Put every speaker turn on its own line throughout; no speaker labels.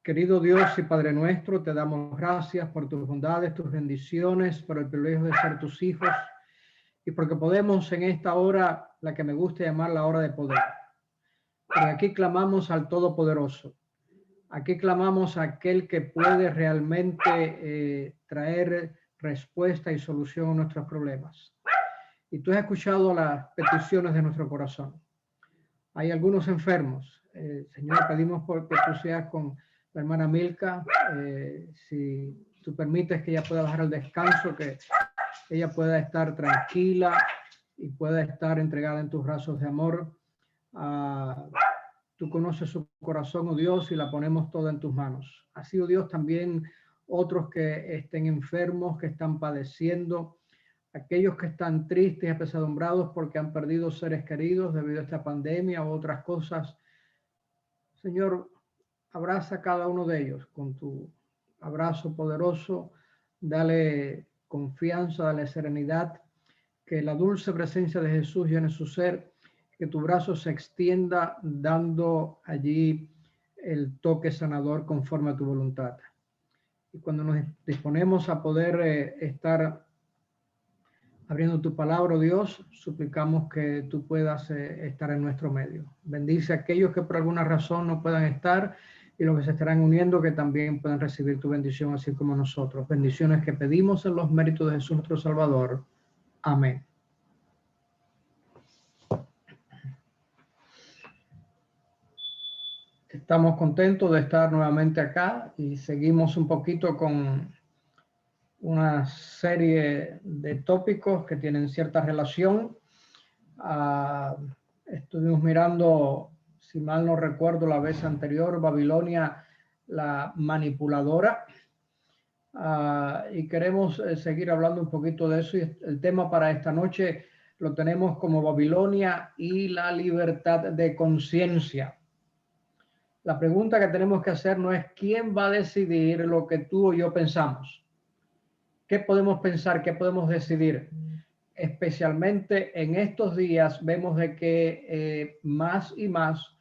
Querido Dios y Padre nuestro, te damos gracias por tus bondades, tus bendiciones, por el privilegio de ser tus hijos y porque podemos en esta hora, la que me gusta llamar la hora de poder. Porque aquí clamamos al Todopoderoso. Aquí clamamos a aquel que puede realmente traer respuesta y solución a nuestros problemas. Y tú has escuchado las peticiones de nuestro corazón. Hay algunos enfermos. Señor, pedimos por que tú seas con la hermana Milka, si tú permites que ella pueda bajar al descanso, que ella pueda estar tranquila y pueda estar entregada en tus brazos de amor. Tú conoces su corazón, oh Dios, y la ponemos toda en tus manos. Así, oh Dios, también otros que estén enfermos, que están padeciendo, aquellos que están tristes y apesadumbrados porque han perdido seres queridos debido a esta pandemia u otras cosas. Señor, abraza a cada uno de ellos con tu abrazo poderoso, dale confianza, dale serenidad, que la dulce presencia de Jesús llene su ser, que tu brazo se extienda dando allí el toque sanador conforme a tu voluntad. Y cuando nos disponemos a poder estar abriendo tu palabra, oh Dios, suplicamos que tú puedas estar en nuestro medio. Bendice a aquellos que por alguna razón no puedan estar y los que se estarán uniendo que también puedan recibir tu bendición, así como nosotros. Bendiciones que pedimos en los méritos de Jesús nuestro Salvador. Amén. Estamos contentos de estar nuevamente acá y seguimos un poquito con una serie de tópicos que tienen cierta relación. Estuvimos mirando, si mal no recuerdo, la vez anterior, Babilonia, la manipuladora. Y queremos seguir hablando un poquito de eso. Y el tema para esta noche lo tenemos como Babilonia y la libertad de conciencia. La pregunta que tenemos que hacer no es quién va a decidir lo que tú o yo pensamos. ¿Qué podemos pensar? ¿Qué podemos decidir? Especialmente en estos días vemos de que más y más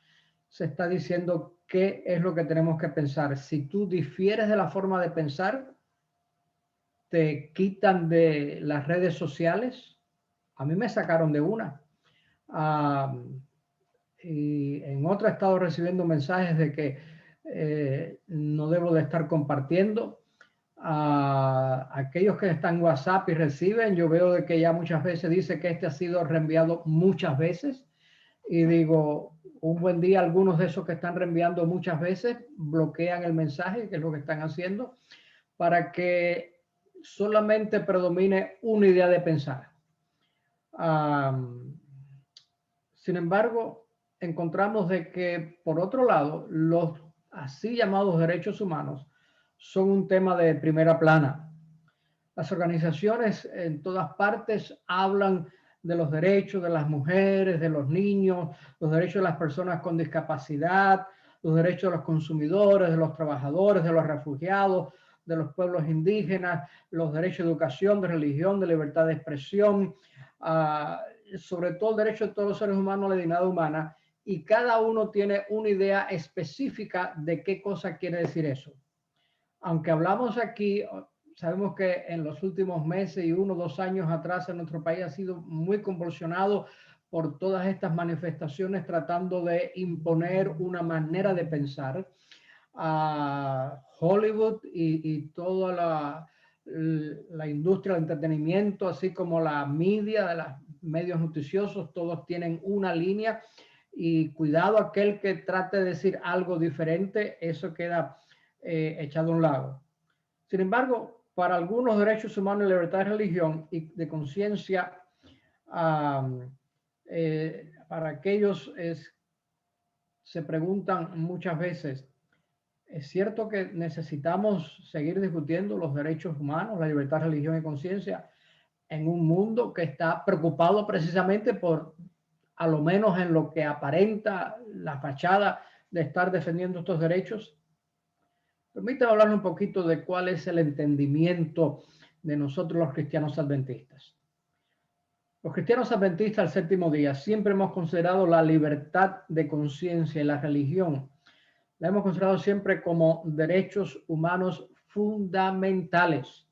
se está diciendo qué es lo que tenemos que pensar. Si tú difieres de la forma de pensar, te quitan de las redes sociales. A mí me sacaron de una. Y en otra he estado recibiendo mensajes de que no debo de estar compartiendo. Aquellos que están en WhatsApp y reciben, yo veo de que ya muchas veces dice que este ha sido reenviado muchas veces y digo, un buen día algunos de esos que están reenviando muchas veces bloquean el mensaje, que es lo que están haciendo, para que solamente predomine una idea de pensar. Sin embargo, encontramos de que, por otro lado, los así llamados derechos humanos son un tema de primera plana. Las organizaciones en todas partes hablan de los derechos de las mujeres, de los niños, los derechos de las personas con discapacidad, los derechos de los consumidores, de los trabajadores, de los refugiados, de los pueblos indígenas, los derechos de educación, de religión, de libertad de expresión, sobre todo el derecho de todos los seres humanos a la dignidad humana, y cada uno tiene una idea específica de qué cosa quiere decir eso. Aunque hablamos aquí, sabemos que en los últimos meses y 1 o 2 años atrás en nuestro país ha sido muy convulsionado por todas estas manifestaciones tratando de imponer una manera de pensar. Hollywood y toda la industria del entretenimiento, así como la media de los medios noticiosos, todos tienen una línea y cuidado aquel que trate de decir algo diferente, eso queda echado a un lado. Sin embargo, para algunos derechos humanos, libertad de religión y de conciencia, para aquellos se preguntan muchas veces, ¿es cierto que necesitamos seguir discutiendo los derechos humanos, la libertad de religión y conciencia en un mundo que está preocupado precisamente por, a lo menos en lo que aparenta la fachada de estar defendiendo estos derechos? Permítame hablar un poquito de cuál es el entendimiento de nosotros los cristianos adventistas. Los cristianos adventistas del séptimo día siempre hemos considerado la libertad de conciencia y la religión La hemos considerado siempre como derechos humanos fundamentales.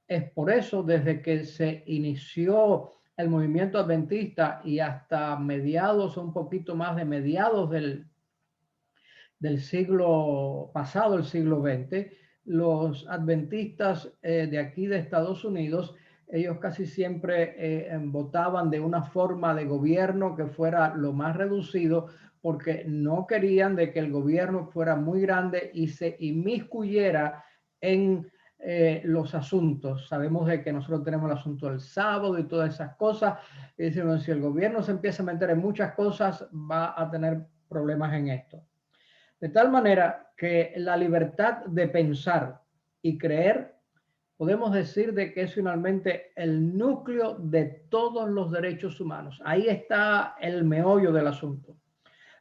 Es por eso, desde que se inició el movimiento adventista y hasta mediados, un poquito más de mediados del siglo pasado, el siglo XX, los adventistas de aquí de Estados Unidos, ellos casi siempre votaban de una forma de gobierno que fuera lo más reducido, porque no querían de que el gobierno fuera muy grande y se inmiscuyera en los asuntos. Sabemos de que nosotros tenemos el asunto del sábado y todas esas cosas. Y decimos, si el gobierno se empieza a meter en muchas cosas, va a tener problemas en esto. De tal manera que la libertad de pensar y creer, podemos decir de que es finalmente el núcleo de todos los derechos humanos. Ahí está el meollo del asunto.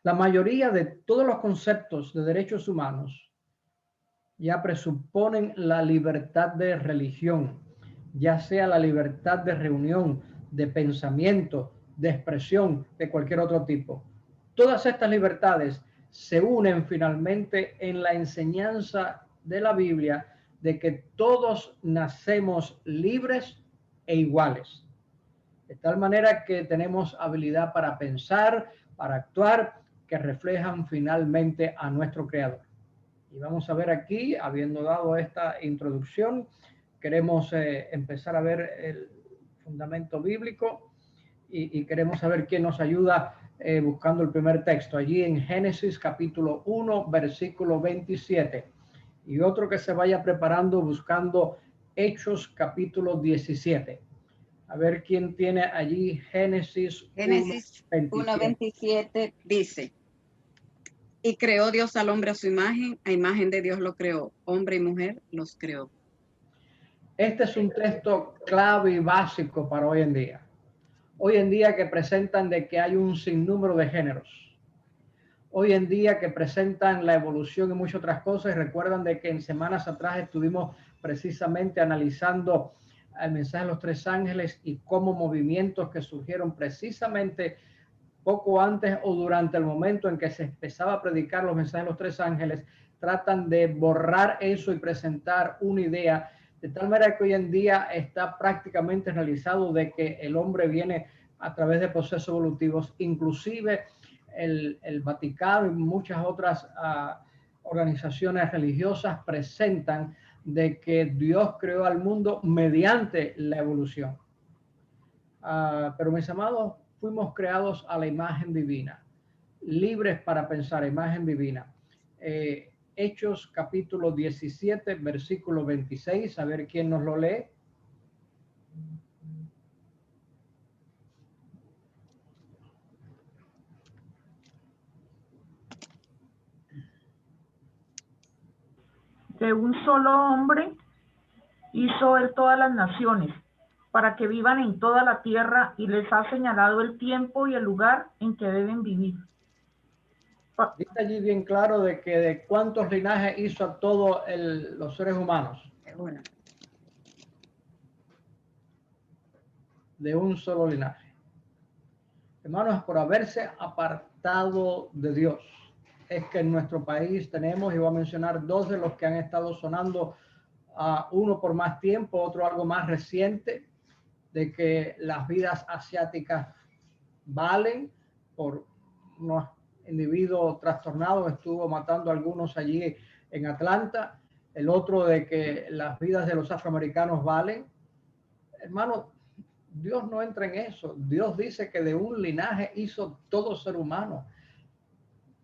La mayoría de todos los conceptos de derechos humanos ya presuponen la libertad de religión, ya sea la libertad de reunión, de pensamiento, de expresión, de cualquier otro tipo. Todas estas libertades se unen finalmente en la enseñanza de la Biblia de que todos nacemos libres e iguales. De tal manera que tenemos habilidad para pensar, para actuar, que reflejan finalmente a nuestro Creador. Y vamos a ver aquí, habiendo dado esta introducción, queremos empezar a ver el fundamento bíblico y queremos saber quién nos ayuda buscando el primer texto, allí en Génesis capítulo 1, versículo 27. Y otro que se vaya preparando buscando Hechos capítulo 17. A ver quién tiene allí Génesis
1:27 dice: y creó Dios al hombre a imagen de Dios lo creó, hombre y mujer los creó.
Este es un texto clave y básico para hoy en día. Hoy en día que presentan de que hay un sinnúmero de géneros. Hoy en día que presentan la evolución y muchas otras cosas. Recuerdan de que en semanas atrás estuvimos precisamente analizando el mensaje de los tres ángeles y cómo movimientos que surgieron precisamente poco antes o durante el momento en que se empezaba a predicar los mensajes de los tres ángeles, tratan de borrar eso y presentar una idea, de tal manera que hoy en día está prácticamente realizado de que el hombre viene a través de procesos evolutivos, inclusive el Vaticano y muchas otras organizaciones religiosas presentan de que Dios creó al mundo mediante la evolución. Pero mis amados, fuimos creados a la imagen divina, libres para pensar, imagen divina. Hechos capítulo 17, versículo 26, a ver quién nos lo lee.
De un solo hombre hizo él todas las naciones, para que vivan en toda la tierra, y les ha señalado el tiempo y el lugar en que deben vivir.
Dice allí bien claro de que de cuántos linajes hizo a todos los seres humanos. De un solo linaje. Hermanos, por haberse apartado de Dios, es que en nuestro país tenemos, y voy a mencionar dos de los que han estado sonando, uno por más tiempo, otro algo más reciente, de que las vidas asiáticas valen por unos individuos trastornados, estuvo matando a algunos allí en Atlanta, el otro de que las vidas de los afroamericanos valen. Hermano, Dios no entra en eso. Dios dice que de un linaje hizo todo ser humano.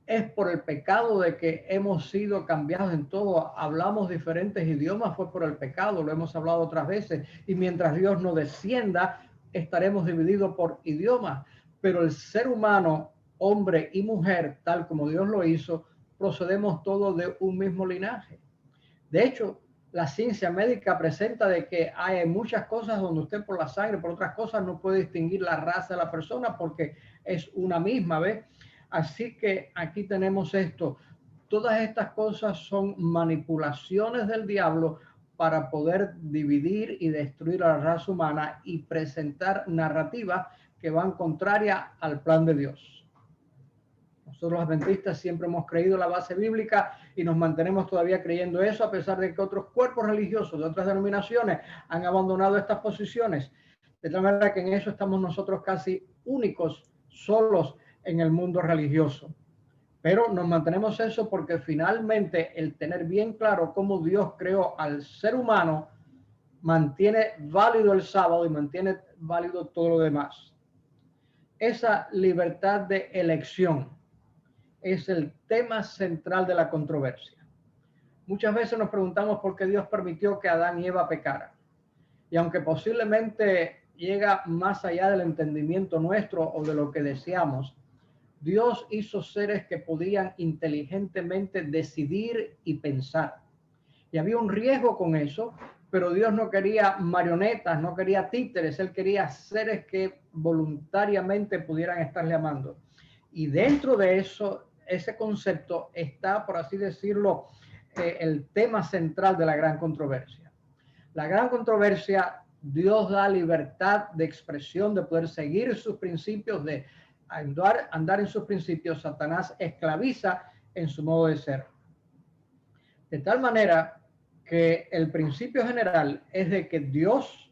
Es por el pecado de que hemos sido cambiados en todo. Hablamos diferentes idiomas, fue por el pecado, lo hemos hablado otras veces. Y mientras Dios no descienda, estaremos divididos por idiomas. Pero el ser humano, hombre y mujer, tal como Dios lo hizo, procedemos todos de un mismo linaje. De hecho, la ciencia médica presenta de que hay muchas cosas donde usted por la sangre, por otras cosas, no puede distinguir la raza de la persona porque es una misma, ¿ves? Así que aquí tenemos esto. Todas estas cosas son manipulaciones del diablo para poder dividir y destruir a la raza humana y presentar narrativas que van contrarias al plan de Dios. Nosotros los adventistas siempre hemos creído la base bíblica y nos mantenemos todavía creyendo eso, a pesar de que otros cuerpos religiosos de otras denominaciones han abandonado estas posiciones. De tal manera que en eso estamos nosotros casi únicos, solos en el mundo religioso. Pero nos mantenemos eso porque finalmente el tener bien claro cómo Dios creó al ser humano mantiene válido el sábado y mantiene válido todo lo demás. Esa libertad de elección es el tema central de la controversia. Muchas veces nos preguntamos por qué Dios permitió que Adán y Eva pecaran. Y aunque posiblemente llega más allá del entendimiento nuestro o de lo que deseamos, Dios hizo seres que podían inteligentemente decidir y pensar. Y había un riesgo con eso, pero Dios no quería marionetas, no quería títeres, Él quería seres que voluntariamente pudieran estarle amando. Y dentro de eso, ese concepto está, por así decirlo, el tema central de la gran controversia. La gran controversia, Dios da libertad de expresión, de poder seguir sus principios, de andar en sus principios. Satanás esclaviza en su modo de ser. De tal manera que el principio general es de que Dios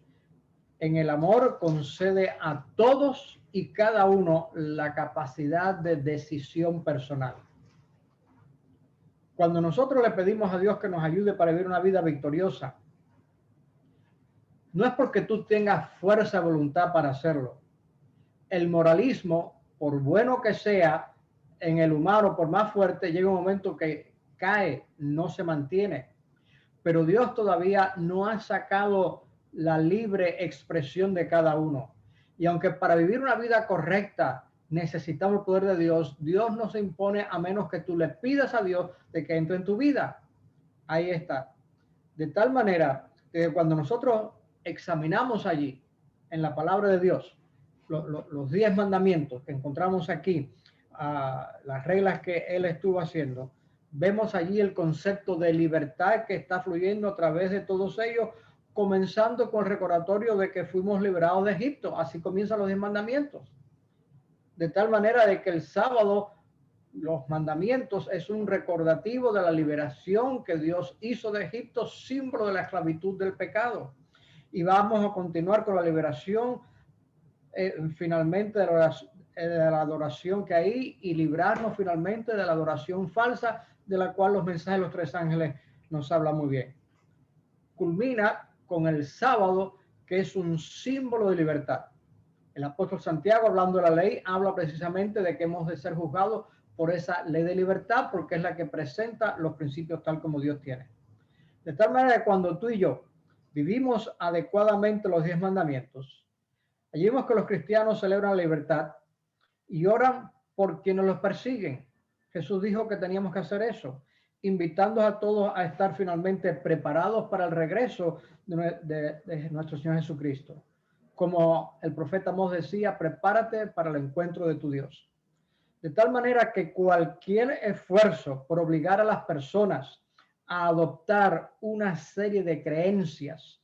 en el amor concede a todos y cada uno la capacidad de decisión personal. Cuando nosotros le pedimos a Dios que nos ayude para vivir una vida victoriosa, no es porque tú tengas fuerza de voluntad para hacerlo. El moralismo, por bueno que sea, en el humano, por más fuerte, llega un momento que cae, no se mantiene. Pero Dios todavía no ha sacado la libre expresión de cada uno. Y aunque para vivir una vida correcta necesitamos el poder de Dios, Dios no se impone a menos que tú le pidas a Dios de que entre en tu vida. Ahí está. De tal manera que cuando nosotros examinamos allí, en la palabra de Dios, los 10 mandamientos que encontramos aquí, las reglas que Él estuvo haciendo, vemos allí el concepto de libertad que está fluyendo a través de todos ellos, comenzando con el recordatorio de que fuimos liberados de Egipto. Así comienzan los 10 mandamientos. De tal manera de que el sábado, los mandamientos es un recordativo de la liberación que Dios hizo de Egipto, símbolo de la esclavitud del pecado. Y vamos a continuar con la liberación finalmente de la adoración que hay y librarnos finalmente de la adoración falsa, de la cual los mensajes de los 3 ángeles nos hablan muy bien. Culmina con el sábado, que es un símbolo de libertad. El apóstol Santiago, hablando de la ley, habla precisamente de que hemos de ser juzgados por esa ley de libertad, porque es la que presenta los principios tal como Dios tiene. De tal manera que cuando tú y yo vivimos adecuadamente los 10 mandamientos, allí vemos que los cristianos celebran la libertad y oran por quienes los persiguen. Jesús dijo que teníamos que hacer eso, invitando a todos a estar finalmente preparados para el regreso de nuestro Señor Jesucristo. Como el profeta Amós decía, prepárate para el encuentro de tu Dios. De tal manera que cualquier esfuerzo por obligar a las personas a adoptar una serie de creencias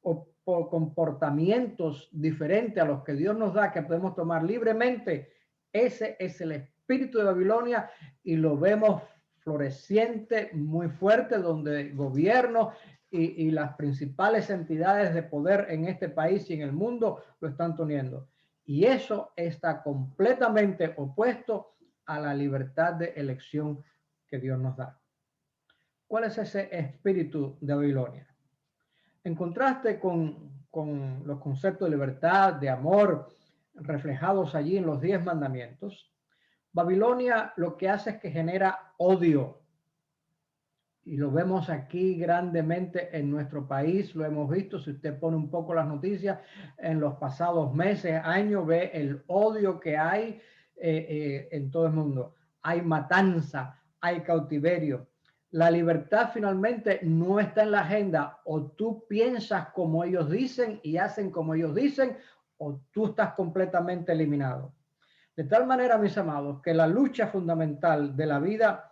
o por comportamientos diferentes a los que Dios nos da, que podemos tomar libremente, ese es el espíritu de Babilonia y lo vemos floreciente, muy fuerte, donde gobiernos y las principales entidades de poder en este país y en el mundo lo están teniendo. Y eso está completamente opuesto a la libertad de elección que Dios nos da. ¿Cuál es ese espíritu de Babilonia? En contraste con los conceptos de libertad, de amor, reflejados allí en los 10 mandamientos, Babilonia lo que hace es que genera odio. Y lo vemos aquí grandemente en nuestro país, lo hemos visto, si usted pone un poco las noticias, en los pasados meses, años, ve el odio que hay en todo el mundo. Hay matanza, hay cautiverio. La libertad finalmente no está en la agenda. O tú piensas como ellos dicen y hacen como ellos dicen, o tú estás completamente eliminado. De tal manera, mis amados, que la lucha fundamental de la vida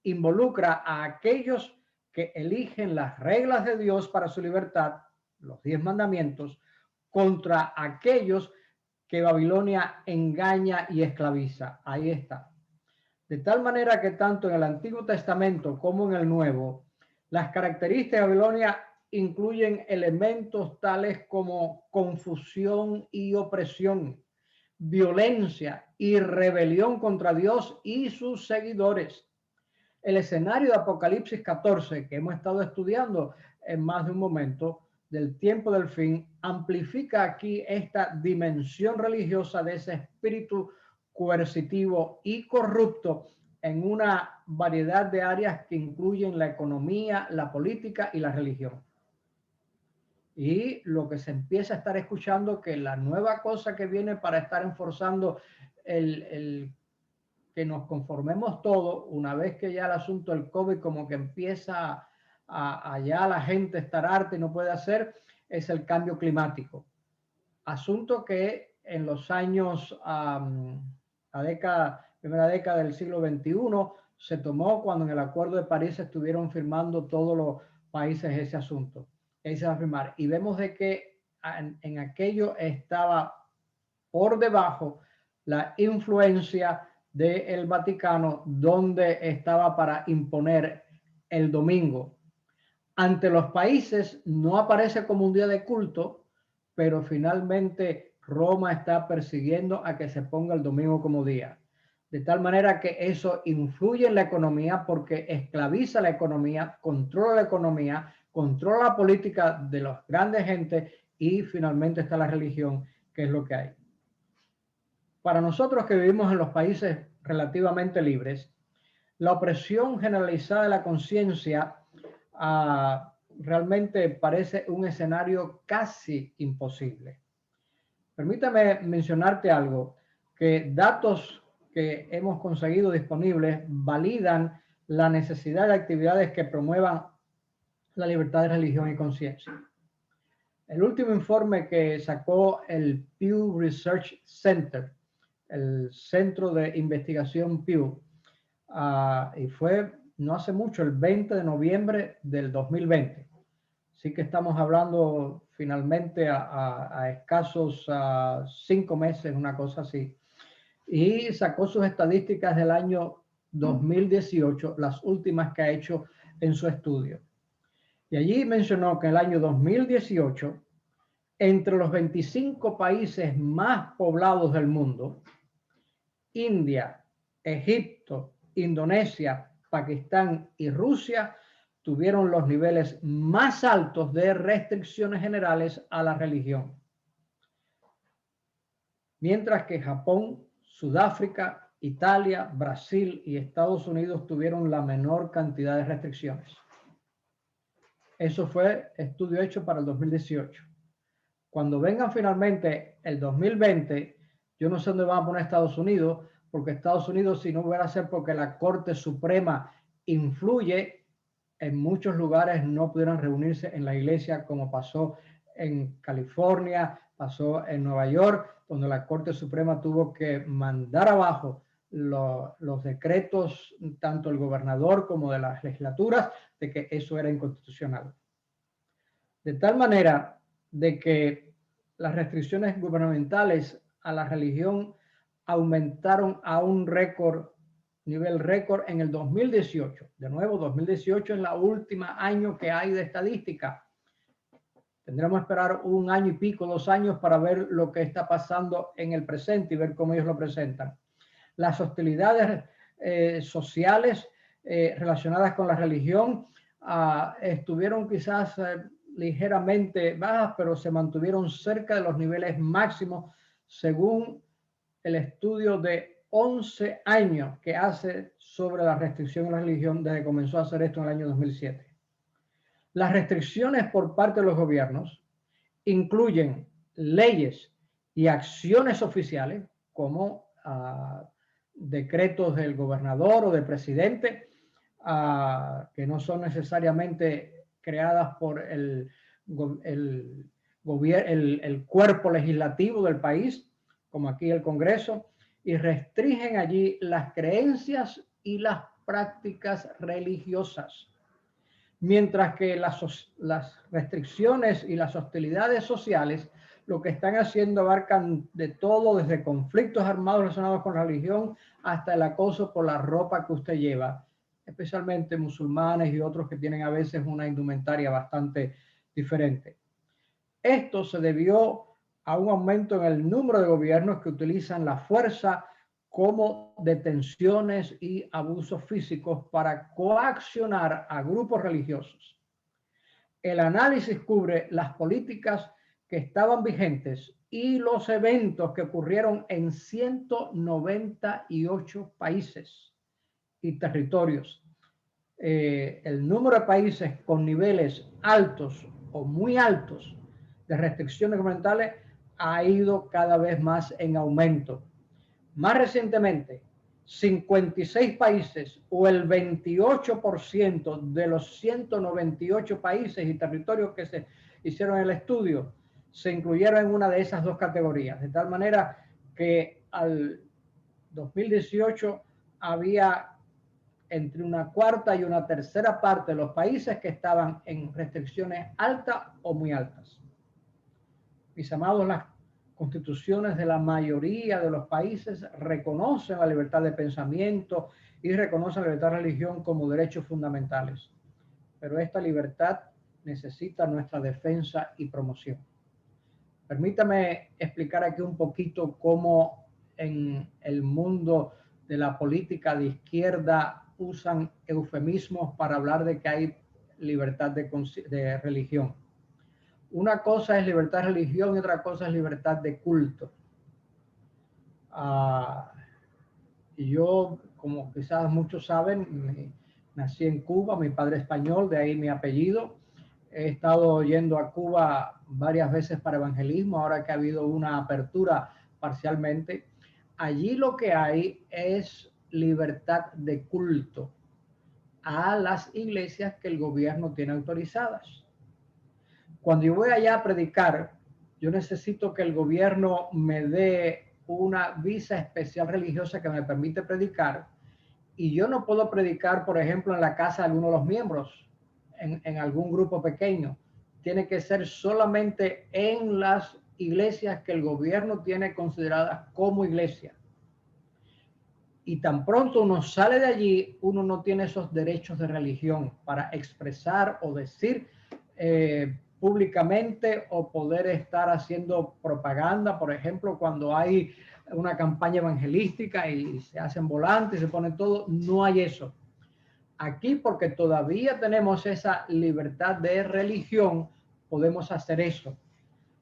involucra a aquellos que eligen las reglas de Dios para su libertad, los 10 mandamientos, contra aquellos que Babilonia engaña y esclaviza. Ahí está. De tal manera que tanto en el Antiguo Testamento como en el Nuevo, las características de Babilonia incluyen elementos tales como confusión y opresión, violencia y rebelión contra Dios y sus seguidores. El escenario de Apocalipsis 14, que hemos estado estudiando en más de un momento, del tiempo del fin, amplifica aquí esta dimensión religiosa de ese espíritu coercitivo y corrupto en una variedad de áreas que incluyen la economía, la política y la religión. Y lo que se empieza a estar escuchando, que la nueva cosa que viene para estar enforzando el que nos conformemos todos, una vez que ya el asunto del COVID como que empieza a ya la gente estar harta y no puede hacer, es el cambio climático. Asunto que en los años, primera década del siglo XXI, se tomó cuando en el Acuerdo de París estuvieron firmando todos los países ese asunto. Ahí se va a firmar. Y vemos de que en aquello estaba por debajo la influencia del Vaticano, donde estaba para imponer el domingo. Ante los países no aparece como un día de culto, pero finalmente Roma está persiguiendo a que se ponga el domingo como día. De tal manera que eso influye en la economía porque esclaviza la economía, controla la política de los grandes gentes y finalmente está la religión, que es lo que hay. Para nosotros que vivimos en los países relativamente libres, la opresión generalizada de la conciencia realmente parece un escenario casi imposible. Permítame mencionarte algo, que datos que hemos conseguido disponibles validan la necesidad de actividades que promuevan la libertad de religión y conciencia. El último informe que sacó el Pew Research Center, el Centro de Investigación Pew, y fue no hace mucho, el 20 de noviembre del 2020. Así que estamos hablando finalmente a escasos 5 meses, una cosa así. Y sacó sus estadísticas del año 2018, las últimas que ha hecho en su estudio. Y allí mencionó que en el año 2018, entre los 25 países más poblados del mundo, India, Egipto, Indonesia, Pakistán y Rusia tuvieron los niveles más altos de restricciones generales a la religión. Mientras que Japón, Sudáfrica, Italia, Brasil y Estados Unidos tuvieron la menor cantidad de restricciones. Eso fue estudio hecho para el 2018. Cuando vengan finalmente el 2020, yo no sé dónde van a poner Estados Unidos, porque Estados Unidos, si no hubiera a ser porque la Corte Suprema influye, en muchos lugares no pudieran reunirse en la iglesia, como pasó en California, pasó en Nueva York, donde la Corte Suprema tuvo que mandar abajo los decretos, tanto el gobernador como de las legislaturas, de que eso era inconstitucional. De tal manera de que las restricciones gubernamentales a la religión aumentaron a un nivel récord en el 2018. De nuevo, 2018 es la última año que hay de estadística. Tendremos que esperar 1 año y pico, 2 años para ver lo que está pasando en el presente y ver cómo ellos lo presentan. Las hostilidades sociales relacionadas con la religión estuvieron quizás ligeramente bajas, pero se mantuvieron cerca de los niveles máximos según el estudio de 11 años que hace sobre la restricción de la religión desde que comenzó a hacer esto en el año 2007. Las restricciones por parte de los gobiernos incluyen leyes y acciones oficiales como decretos del gobernador o del presidente que no son necesariamente creadas por el cuerpo legislativo del país, como aquí el Congreso, y restringen allí las creencias y las prácticas religiosas. Mientras que las restricciones y las hostilidades sociales lo que están haciendo abarcan de todo, desde conflictos armados relacionados con religión hasta el acoso por la ropa que usted lleva, especialmente musulmanes y otros que tienen a veces una indumentaria bastante diferente. Esto se debió a un aumento en el número de gobiernos que utilizan la fuerza como detenciones y abusos físicos para coaccionar a grupos religiosos. El análisis cubre las políticas que estaban vigentes y los eventos que ocurrieron en 198 países y territorios. El número de países con niveles altos o muy altos de restricciones gubernamentales ha ido cada vez más en aumento. Más recientemente, 56 países o el 28% de los 198 países y territorios que se hicieron el estudio se incluyeron en una de esas dos categorías, de tal manera que al 2018 había entre una cuarta y una tercera parte de los países que estaban en restricciones altas o muy altas. Mis amados, las constituciones de la mayoría de los países reconocen la libertad de pensamiento y reconocen la libertad de religión como derechos fundamentales. Pero esta libertad necesita nuestra defensa y promoción. Permítame explicar aquí un poquito cómo en el mundo de la política de izquierda usan eufemismos para hablar de que hay libertad de religión. Una cosa es libertad de religión y otra cosa es libertad de culto. Yo, como quizás muchos saben, nací en Cuba, mi padre es español, de ahí mi apellido. He estado yendo a Cuba varias veces para evangelismo, ahora que ha habido una apertura parcialmente. Allí lo que hay es libertad de culto a las iglesias que el gobierno tiene autorizadas. Cuando yo voy allá a predicar, yo necesito que el gobierno me dé una visa especial religiosa que me permite predicar, y yo no puedo predicar, por ejemplo, en la casa de alguno de los miembros, en algún grupo pequeño. Tiene que ser solamente en las iglesias que el gobierno tiene consideradas como iglesia. Y tan pronto uno sale de allí, uno no tiene esos derechos de religión para expresar o decir públicamente o poder estar haciendo propaganda. Por ejemplo, cuando hay una campaña evangelística y se hacen volantes, se pone todo, no hay eso. Aquí, porque todavía tenemos esa libertad de religión, podemos hacer eso.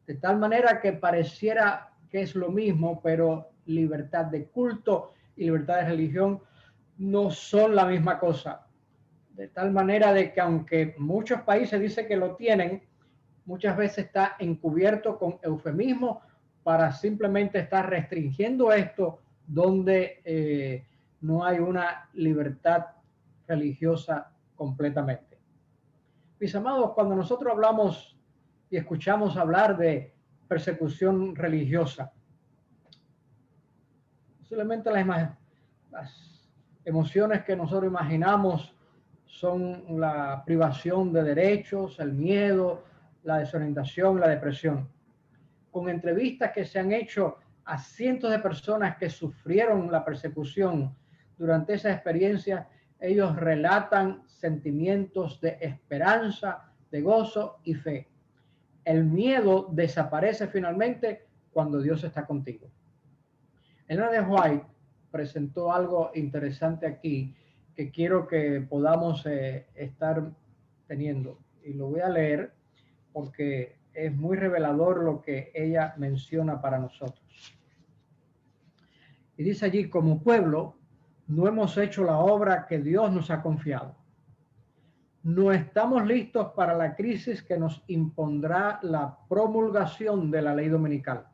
De tal manera que pareciera que es lo mismo, pero libertad de culto y libertad de religión no son la misma cosa. De tal manera de que aunque muchos países dicen que lo tienen, muchas veces está encubierto con eufemismo para simplemente estar restringiendo esto donde no hay una libertad religiosa completamente. Mis amados, cuando nosotros hablamos y escuchamos hablar de persecución religiosa, posiblemente las emociones que nosotros imaginamos son la privación de derechos, el miedo, la desorientación, la depresión. Con entrevistas que se han hecho a cientos de personas que sufrieron la persecución durante esa experiencia, ellos relatan sentimientos de esperanza, de gozo y fe. El miedo desaparece finalmente cuando Dios está contigo. Ellen G. White presentó algo interesante aquí que quiero que podamos estar teniendo. Y lo voy a leer porque es muy revelador lo que ella menciona para nosotros. Y dice allí, como pueblo, no hemos hecho la obra que Dios nos ha confiado. No estamos listos para la crisis que nos impondrá la promulgación de la ley dominical.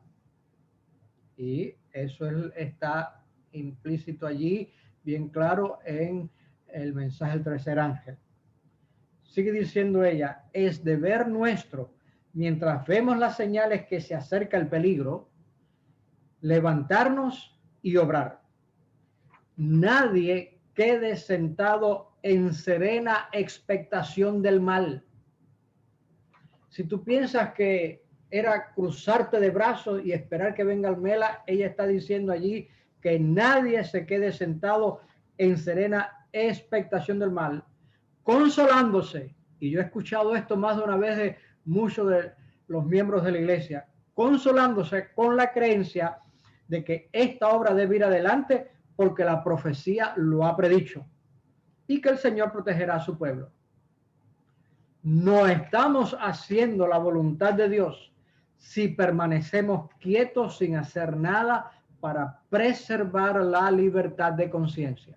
Y eso está implícito allí, bien claro, en el mensaje del tercer ángel. Sigue diciendo ella, es deber nuestro, mientras vemos las señales que se acerca el peligro, levantarnos y obrar. Nadie quede sentado en serena expectación del mal. Si tú piensas que era cruzarte de brazos y esperar que venga el Mela. Ella está diciendo allí que nadie se quede sentado en serena expectación del mal, consolándose. Y yo he escuchado esto más de una vez de muchos de los miembros de la iglesia, consolándose con la creencia de que esta obra debe ir adelante porque la profecía lo ha predicho y que el Señor protegerá a su pueblo. No estamos haciendo la voluntad de Dios si permanecemos quietos sin hacer nada para preservar la libertad de conciencia.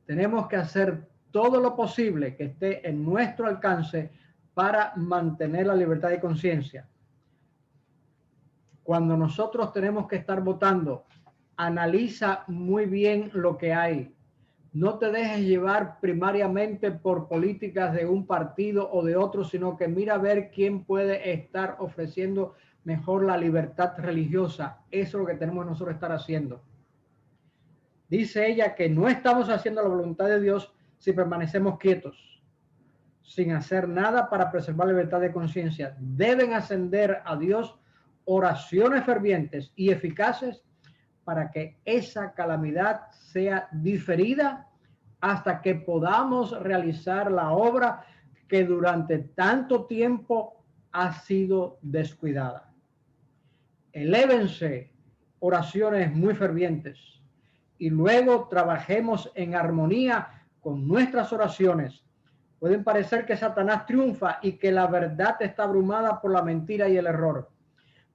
Tenemos que hacer todo lo posible que esté en nuestro alcance para mantener la libertad de conciencia. Cuando nosotros tenemos que estar votando, analiza muy bien lo que hay. No te dejes llevar primariamente por políticas de un partido o de otro, sino que mira a ver quién puede estar ofreciendo mejor la libertad religiosa. Eso es lo que tenemos nosotros estar haciendo. Dice ella que no estamos haciendo la voluntad de Dios si permanecemos quietos, sin hacer nada para preservar la libertad de conciencia. Deben ascender a Dios oraciones fervientes y eficaces para que esa calamidad sea diferida hasta que podamos realizar la obra que durante tanto tiempo ha sido descuidada. Elévense oraciones muy fervientes y luego trabajemos en armonía con nuestras oraciones. Pueden parecer que Satanás triunfa y que la verdad está abrumada por la mentira y el error.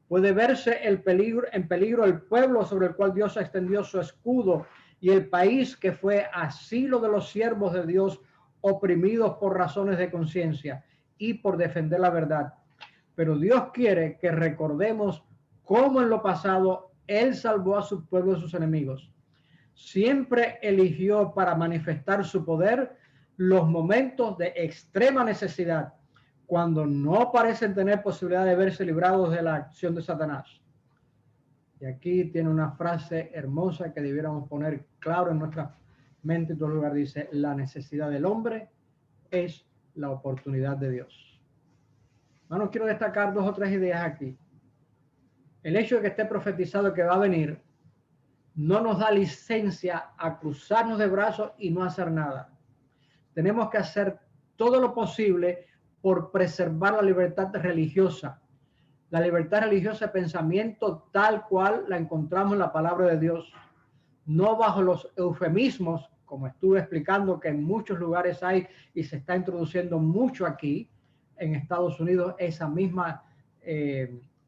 Puede verse en peligro el pueblo sobre el cual Dios extendió su escudo y el país que fue asilo de los siervos de Dios oprimidos por razones de conciencia y por defender la verdad. Pero Dios quiere que recordemos cómo en lo pasado Él salvó a su pueblo de sus enemigos. Siempre eligió para manifestar su poder los momentos de extrema necesidad, cuando no parecen tener posibilidad de verse librados de la acción de Satanás. Y aquí tiene una frase hermosa que debiéramos poner claro en nuestra mente en todo lugar. Dice, la necesidad del hombre es la oportunidad de Dios. Bueno, quiero destacar 2 o 3 ideas aquí. El hecho de que esté profetizado que va a venir no nos da licencia a cruzarnos de brazos y no hacer nada. Tenemos que hacer todo lo posible por preservar la libertad religiosa. La libertad religiosa de pensamiento tal cual la encontramos en la palabra de Dios. No bajo los eufemismos, como estuve explicando que en muchos lugares hay y se está introduciendo mucho aquí en Estados Unidos esa misma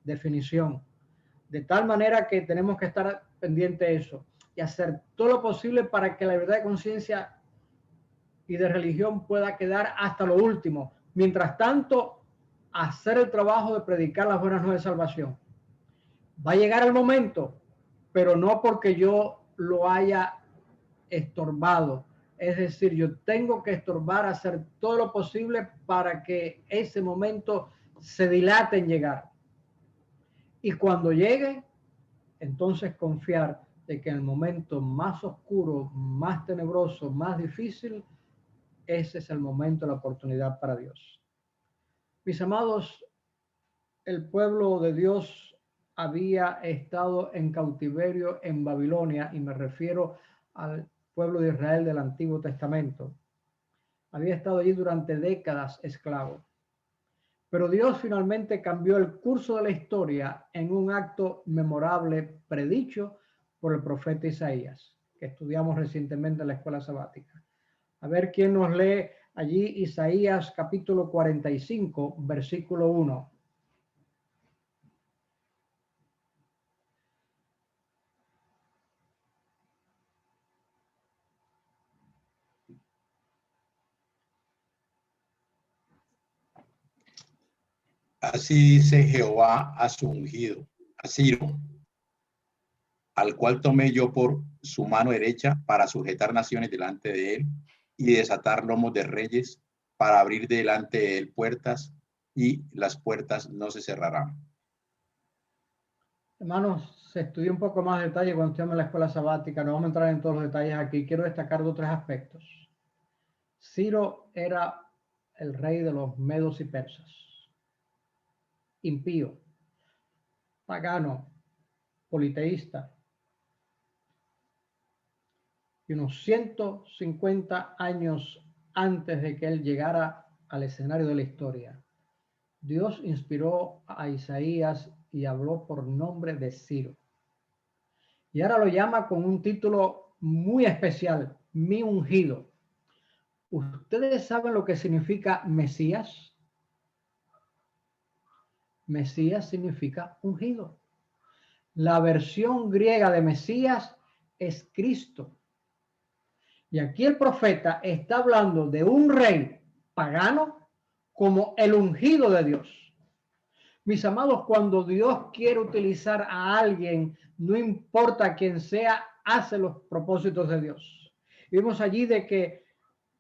definición. De tal manera que tenemos que estar pendiente de eso y hacer todo lo posible para que la libertad de conciencia y de religión pueda quedar hasta lo último. Mientras tanto, hacer el trabajo de predicar las buenas nuevas de salvación. Va a llegar el momento, pero no porque yo lo haya estorbado. Es decir, yo tengo que estorbar, hacer todo lo posible para que ese momento se dilate en llegar. Y cuando llegue, entonces confiar de que en el momento más oscuro, más tenebroso, más difícil, ese es el momento, la oportunidad para Dios. Mis amados, el pueblo de Dios había estado en cautiverio en Babilonia, y me refiero al pueblo de Israel del Antiguo Testamento. Había estado allí durante décadas esclavo. Pero Dios finalmente cambió el curso de la historia en un acto memorable predicho por el profeta Isaías, que estudiamos recientemente en la escuela sabática. A ver quién nos lee allí Isaías capítulo 45, versículo 1.
Así dice Jehová a su ungido, a Ciro, al cual tomé yo por su mano derecha para sujetar naciones delante de él y desatar lomos de reyes, para abrir delante de él puertas, y las puertas no se cerrarán.
Hermanos, se estudia un poco más de detalle cuando estemos en la escuela sabática. No vamos a entrar en todos los detalles aquí. Quiero destacar 2 o 3 aspectos. Ciro era el rey de los medos y persas. impío, pagano, politeísta. Y unos 150 años antes de que él llegara al escenario de la historia, Dios inspiró a Isaías y habló por nombre de Ciro. Y ahora lo llama con un título muy especial, mi ungido. ¿Ustedes saben lo que significa Mesías? Mesías significa ungido. La versión griega de Mesías es Cristo. Y aquí el profeta está hablando de un rey pagano como el ungido de Dios. Mis amados, cuando Dios quiere utilizar a alguien, no importa quién sea, hace los propósitos de Dios. Y vemos allí de que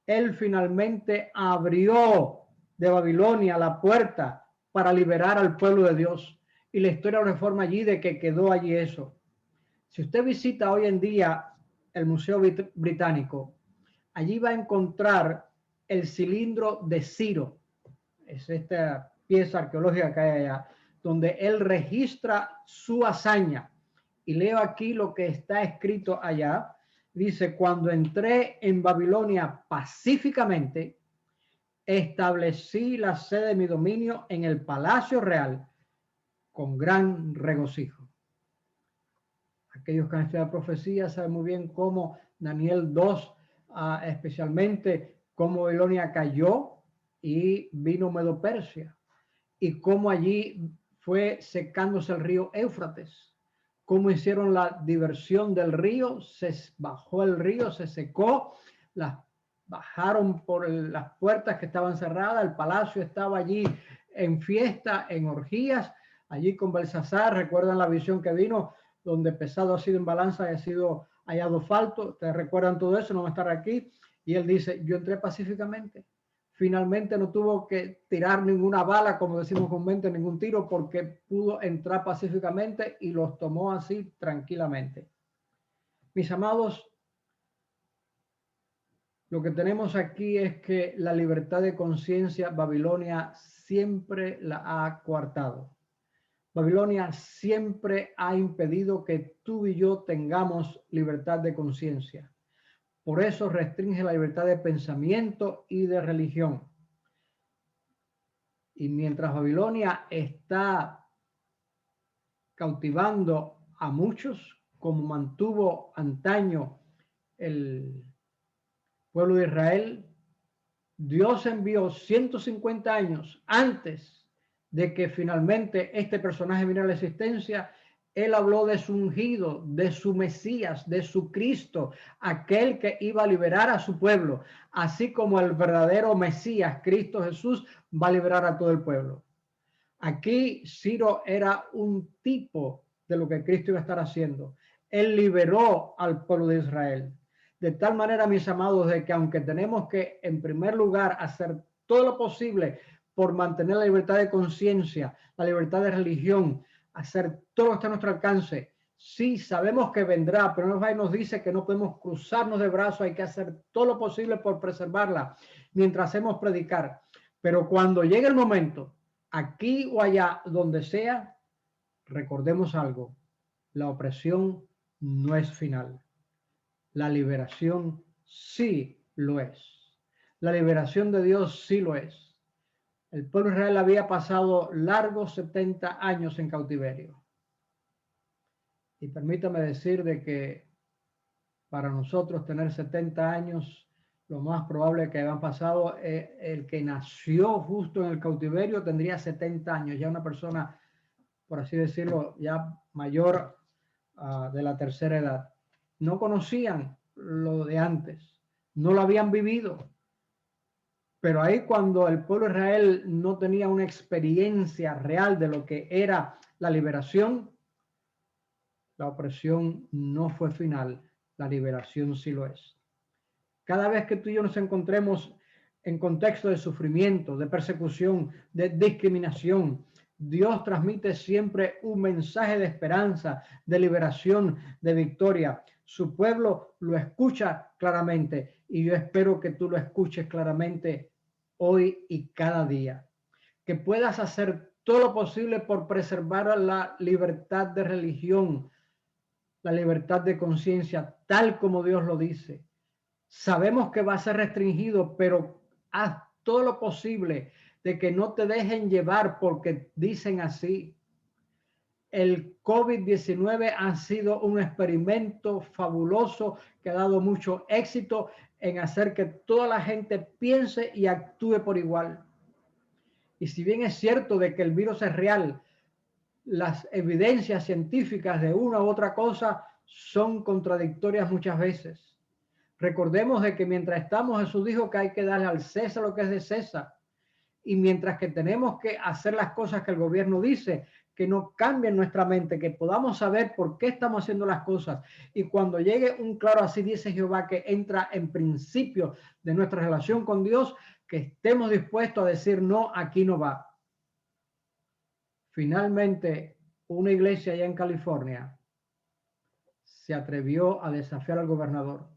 él finalmente abrió de Babilonia la puerta para liberar al pueblo de Dios. Y la historia lo reforma allí de que quedó allí eso. Si usted visita hoy en día el Museo Británico, allí va a encontrar el cilindro de Ciro. Es esta pieza arqueológica que hay allá, donde él registra su hazaña. Y leo aquí lo que está escrito allá. Dice, cuando entré en Babilonia pacíficamente, establecí la sede de mi dominio en el palacio real con gran regocijo. Aquellos que han estudiado profecía saben muy bien cómo Daniel 2, especialmente cómo Babilonia cayó y vino Medo-Persia, y cómo allí fue secándose el río Éufrates, cómo hicieron la diversión del río, se bajó el río, se secó, las bajaron por las puertas que estaban cerradas, el palacio estaba allí en fiesta, en orgías, allí con Belsasar. Recuerdan la visión que vino, donde pesado ha sido en balanza y ha sido hallado falto. Ustedes recuerdan todo eso, no va a estar aquí. Y él dice, yo entré pacíficamente. Finalmente no tuvo que tirar ninguna bala, como decimos comúnmente, ningún tiro, porque pudo entrar pacíficamente y los tomó así tranquilamente. Mis amados, lo que tenemos aquí es que la libertad de conciencia, Babilonia siempre la ha coartado. Babilonia siempre ha impedido que tú y yo tengamos libertad de conciencia. Por eso restringe la libertad de pensamiento y de religión. Y mientras Babilonia está cautivando a muchos, como mantuvo antaño el pueblo de Israel, Dios envió 150 años antes de que finalmente este personaje viniera a la existencia. Él habló de su ungido, de su Mesías, de su Cristo, aquel que iba a liberar a su pueblo, así como el verdadero Mesías, Cristo Jesús, va a liberar a todo el pueblo. Aquí Ciro era un tipo de lo que Cristo iba a estar haciendo. Él liberó al pueblo de Israel. De tal manera, mis amados, de que aunque tenemos que, en primer lugar, hacer todo lo posible por mantener la libertad de conciencia, la libertad de religión, hacer todo lo que está a nuestro alcance, sí sabemos que vendrá, pero nos dice que no podemos cruzarnos de brazos, hay que hacer todo lo posible por preservarla mientras hacemos predicar. Pero cuando llegue el momento, aquí o allá, donde sea, recordemos algo: la opresión no es final. La liberación sí lo es. La liberación de Dios sí lo es. El pueblo de Israel había pasado largos 70 años en cautiverio. Y permítame decir de que para nosotros tener 70 años, lo más probable que hayan pasado, el que nació justo en el cautiverio tendría 70 años, ya una persona, por así decirlo, ya mayor de la tercera edad. No conocían lo de antes, no lo habían vivido. Pero ahí, cuando el pueblo de Israel no tenía una experiencia real de lo que era la liberación, la opresión no fue final, la liberación sí lo es. Cada vez que tú y yo nos encontremos en contexto de sufrimiento, de persecución, de discriminación, Dios transmite siempre un mensaje de esperanza, de liberación, de victoria. Su pueblo lo escucha claramente, y yo espero que tú lo escuches claramente hoy y cada día. Que puedas hacer todo lo posible por preservar la libertad de religión, la libertad de conciencia, tal como Dios lo dice. Sabemos que va a ser restringido, pero haz todo lo posible de que no te dejen llevar porque dicen así. El COVID-19 ha sido un experimento fabuloso que ha dado mucho éxito en hacer que toda la gente piense y actúe por igual. Y si bien es cierto de que el virus es real, las evidencias científicas de una u otra cosa son contradictorias muchas veces. Recordemos de que mientras estamos, Jesús dijo que hay que darle al César lo que es de César. Y mientras que tenemos que hacer las cosas que el gobierno dice, que no cambien nuestra mente, que podamos saber por qué estamos haciendo las cosas. Y cuando llegue un claro, así dice Jehová, que entra en principio de nuestra relación con Dios, que estemos dispuestos a decir, no, aquí no va. Finalmente, una iglesia allá en California se atrevió a desafiar al gobernador.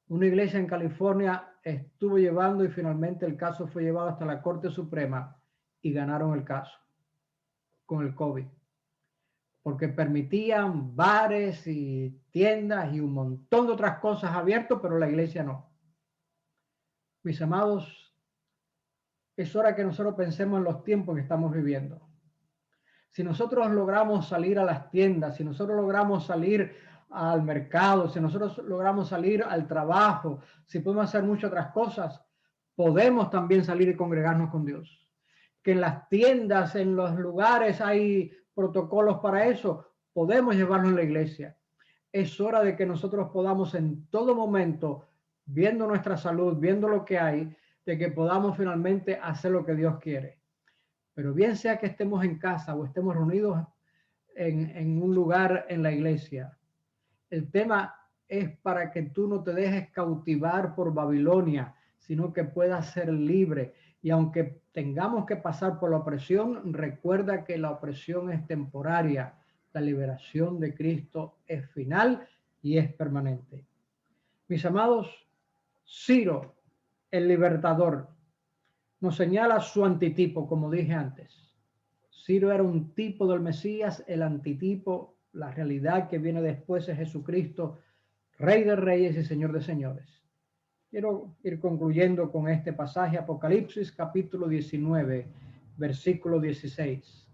Una iglesia en California estuvo llevando y finalmente el caso fue llevado hasta la Corte Suprema y ganaron el caso con el COVID. Porque permitían bares y tiendas y un montón de otras cosas abiertas, pero la iglesia no. Mis amados, es hora que nosotros pensemos en los tiempos que estamos viviendo. Si nosotros logramos salir a las tiendas, si nosotros logramos salir al mercado, si nosotros logramos salir al trabajo, si podemos hacer muchas otras cosas, podemos también salir y congregarnos con Dios. Que en las tiendas, en los lugares hay protocolos para eso, podemos llevarlo en la iglesia. Es hora de que nosotros podamos en todo momento, viendo nuestra salud, viendo lo que hay, de que podamos finalmente hacer lo que Dios quiere. Pero bien sea que estemos en casa o estemos reunidos en un lugar en la iglesia, el tema es para que tú no te dejes cautivar por Babilonia, sino que puedas ser libre. Y aunque tengamos que pasar por la opresión, recuerda que la opresión es temporaria. La liberación de Cristo es final y es permanente. Mis amados, Ciro, el libertador, nos señala su antitipo, como dije antes. Ciro era un tipo del Mesías, el antitipo, la realidad que viene después es Jesucristo, Rey de Reyes y Señor de Señores. Quiero ir concluyendo con este pasaje, Apocalipsis capítulo 19, versículo 16.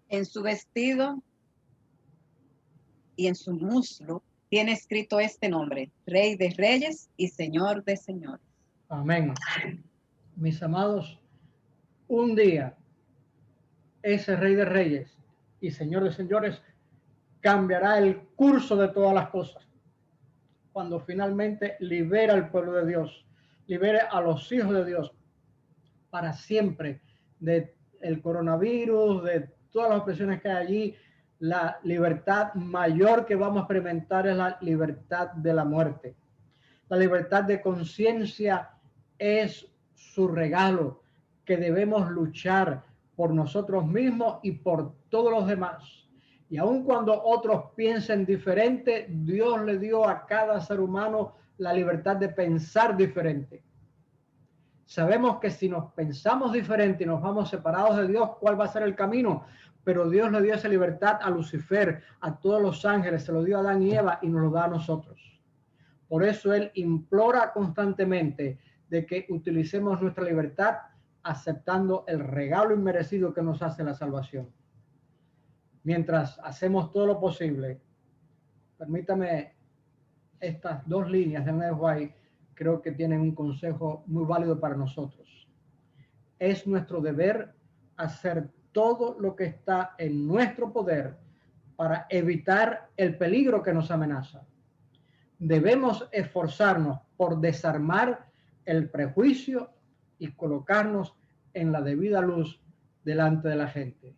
En su vestido y en su muslo tiene escrito este nombre: Rey de Reyes y Señor de Señores.
Amén. Mis amados, un día ese Rey de Reyes y Señor de Señores cambiará el curso de todas las cosas. Cuando finalmente libera al pueblo de Dios, libere a los hijos de Dios para siempre del coronavirus, de todas las opresiones que hay allí. La libertad mayor que vamos a experimentar es la libertad de la muerte. La libertad de conciencia es su regalo, que debemos luchar por nosotros mismos y por todos los demás. Y aun cuando otros piensen diferente, Dios le dio a cada ser humano la libertad de pensar diferente. Sabemos que si nos pensamos diferente y nos vamos separados de Dios, ¿cuál va a ser el camino? Pero Dios le dio esa libertad a Lucifer, a todos los ángeles, se lo dio a Adán y Eva y nos lo da a nosotros. Por eso Él implora constantemente de que utilicemos nuestra libertad aceptando el regalo inmerecido que nos hace la salvación. Mientras hacemos todo lo posible, permítame estas dos líneas de Ellen White, creo que tienen un consejo muy válido para nosotros. Es nuestro deber hacer todo lo que está en nuestro poder para evitar el peligro que nos amenaza. Debemos esforzarnos por desarmar el prejuicio y colocarnos en la debida luz delante de la gente.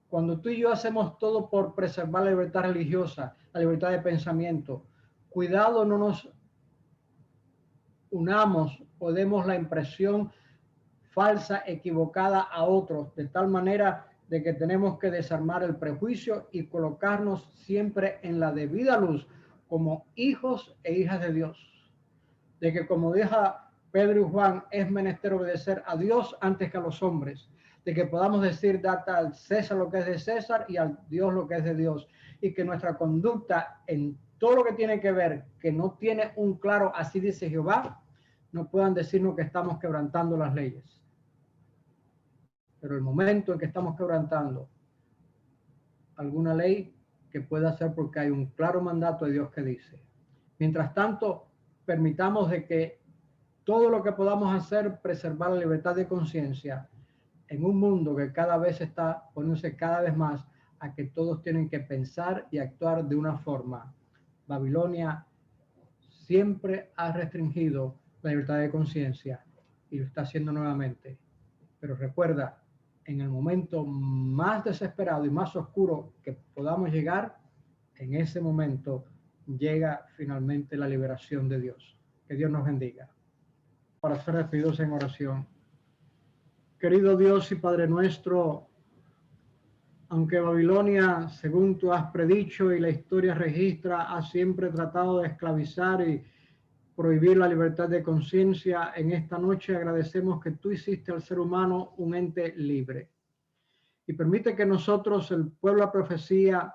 Cuando tú y yo hacemos todo por preservar la libertad religiosa, la libertad de pensamiento, cuidado no nos unamos o demos la impresión falsa, equivocada a otros, de tal manera de que tenemos que desarmar el prejuicio y colocarnos siempre en la debida luz como hijos e hijas de Dios. De que, como dijo Pedro y Juan, es menester obedecer a Dios antes que a los hombres. De que podamos decir, data al César lo que es de César y al Dios lo que es de Dios. Y que nuestra conducta en todo lo que tiene que ver, que no tiene un claro, así dice Jehová, no puedan decirnos que estamos quebrantando las leyes. Pero el momento en que estamos quebrantando alguna ley, que pueda ser porque hay un claro mandato de Dios que dice. Mientras tanto, permitamos de que todo lo que podamos hacer, preservar la libertad de conciencia en un mundo que cada vez está poniéndose cada vez más a que todos tienen que pensar y actuar de una forma. Babilonia siempre ha restringido la libertad de conciencia y lo está haciendo nuevamente. Pero recuerda, en el momento más desesperado y más oscuro que podamos llegar, en ese momento llega finalmente la liberación de Dios. Que Dios nos bendiga. Para ser despedidos en oración. Querido Dios y Padre nuestro, aunque Babilonia, según tú has predicho y la historia registra, ha siempre tratado de esclavizar y prohibir la libertad de conciencia, en esta noche agradecemos que tú hiciste al ser humano un ente libre. Y permite que nosotros, el pueblo de la profecía,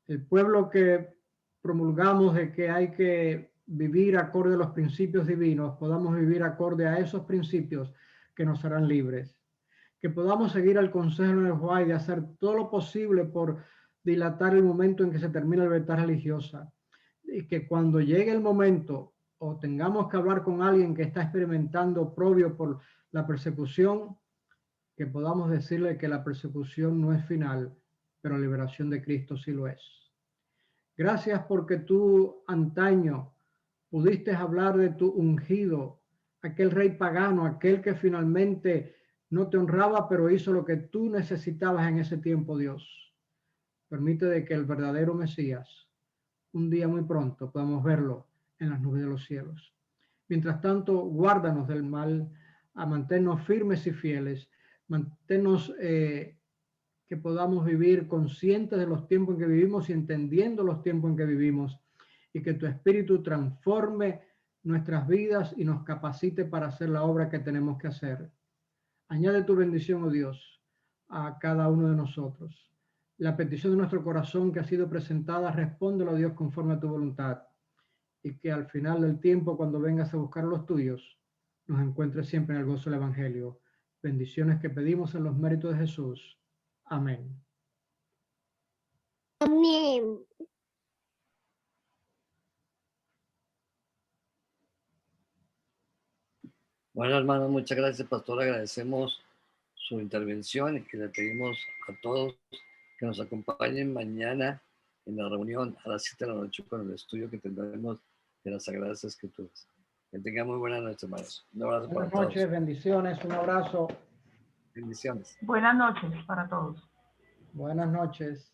el pueblo que promulgamos de que hay que vivir acorde a los principios divinos, podamos vivir acorde a esos principios que nos harán libres. Que podamos seguir el consejo de Jehová y de hacer todo lo posible por dilatar el momento en que se termina la libertad religiosa. Y que cuando llegue el momento o tengamos que hablar con alguien que está experimentando oprobio por la persecución, que podamos decirle que la persecución no es final, pero la liberación de Cristo sí lo es. Gracias porque tú antaño pudiste hablar de tu ungido, aquel rey pagano, aquel que finalmente no te honraba, pero hizo lo que tú necesitabas en ese tiempo, Dios. Permite de que el verdadero Mesías, un día muy pronto, podamos verlo en las nubes de los cielos. Mientras tanto, guárdanos del mal, a mantenernos firmes y fieles, mantenernos que podamos vivir conscientes de los tiempos en que vivimos y entendiendo los tiempos en que vivimos, y que tu Espíritu transforme nuestras vidas y nos capacite para hacer la obra que tenemos que hacer. Añade tu bendición, oh Dios, a cada uno de nosotros. La petición de nuestro corazón que ha sido presentada, respóndelo, Dios, conforme a tu voluntad. Y que al final del tiempo, cuando vengas a buscar los tuyos, nos encuentres siempre en el gozo del Evangelio. Bendiciones que pedimos en los méritos de Jesús. Amén.
Amén.
Bueno, hermanos, muchas gracias, pastor. Agradecemos su intervención y que le pedimos a todos que nos acompañen mañana en la reunión a las 7 de la noche con el estudio que tendremos de las Sagradas Escrituras. Que tengan muy buenas noches, hermanos. Un abrazo para todos.
Buenas noches, bendiciones, un abrazo.
Bendiciones.
Buenas noches para todos.
Buenas noches.